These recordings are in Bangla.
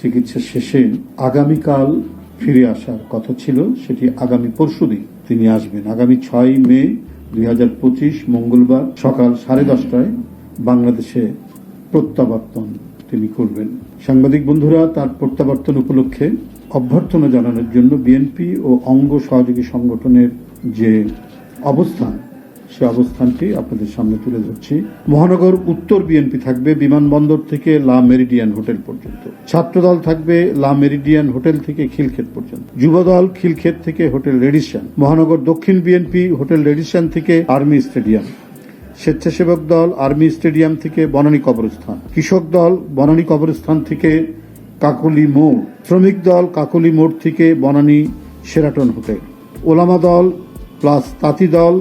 চিকিৎসা শেষে আগামীকাল ফিরে আসার কথা ছিল, সেটি আগামী পরশুদিন তিনি আসবেন। আগামী 6 মে 2025 মঙ্গলবার সকাল 10:30টায় বাংলাদেশে প্রত্যাবর্তন তিনি করবেন। সাংবাদিক বন্ধুরা, তার প্রত্যাবর্তন উপলক্ষে অভ্যর্থনা জানানোর জন্য বিএনপি ও অঙ্গ সহযোগী সংগঠনের যে অবস্থান, সে অবস্থানটি আপনাদের সামনে তুলে ধরছি। মহানগর উত্তর বিএনপি থাকবে বিমানবন্দর থেকে লা মেরিডিয়ান হোটেল পর্যন্ত। ছাত্রদল থাকবে লা মেরিডিয়ান হোটেল থেকে খিলক্ষেত পর্যন্ত। যুবদল খিলক্ষেত থেকে হোটেল রেডিসন। মহানগর দক্ষিণ বিএনপি হোটেল রেডিসন থেকে আর্মি স্টেডিয়াম। স্বেচ্ছাসেবক দল আর্মি স্টেডিয়াম থেকে বনানী কবরস্থান। কৃষক দল বনানী কবরস্থান থেকে কাকলি মোড়। শ্রমিক দল কাকলি মোড় থেকে বনানী শেরাটন হোটেল। ওলামা দল প্লাস তাঁতি দল,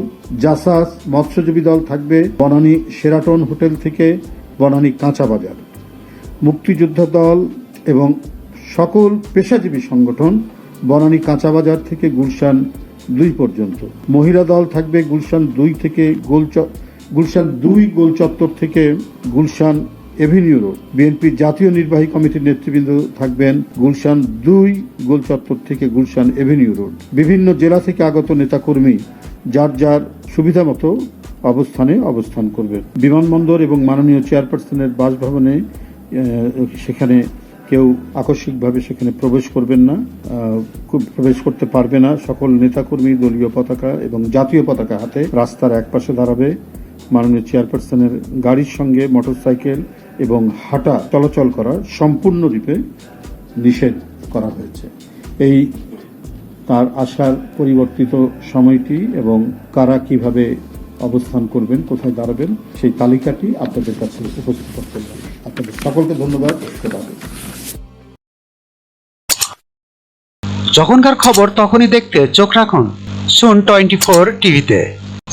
জাসাস, মৎস্যজীবী দল থাকবে বনানী শেরাটন হোটেল থেকে বনানী কাঁচা বাজার। মুক্তিযোদ্ধা দল এবং সকল পেশাজীবী সংগঠন বনানী কাঁচা বাজার থেকে গুলশান 2 পর্যন্ত। মহিলা দল থাকবে গুলশান 2 থেকে গুলশান 2 গোল চত্বর থেকে গুলশান এভিনিউ রোড। বিএনপির জাতীয় নির্বাহী কমিটির নেতৃবৃন্দ থাকবেন গুলশান 2 গোল চত্বর থেকে গুলশান এভিনিউ রোড। বিভিন্ন জেলা থেকে আগত নেতাকর্মী যার যার সুবিধা মতো অবস্থানে অবস্থান করবেন। বিমানবন্দর এবং মাননীয় চেয়ারপারসনের বাসভবনে সেখানে কেউ আকস্মিকভাবে সেখানে প্রবেশ করবেন না, প্রবেশ করতে পারবে না। সকল নেতাকর্মী দলীয় পতাকা এবং জাতীয় পতাকা হাতে রাস্তার একপাশে দাঁড়াবে। মাননীয় চেয়ারপারসনের গাড়ির সঙ্গে মোটরসাইকেল এবং হাঁটা চলাচল করা সম্পূর্ণরূপে নিষেধ করা হয়েছে। এই তার আসার পরিবর্তিত সময়টি এবং কারা কিভাবে অবস্থান করবেন, কোথায় দাঁড়াবেন, সেই তালিকাটি আপনাদের কাছে উপস্থিত করতে হবে। আপনাদের সকলকে ধন্যবাদ। যখনকার খবর তখনই দেখতে চোখ রাখুন সুন 24 টিভিতে।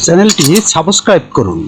চ্যানেলটি সাবস্ক্রাইব করুন।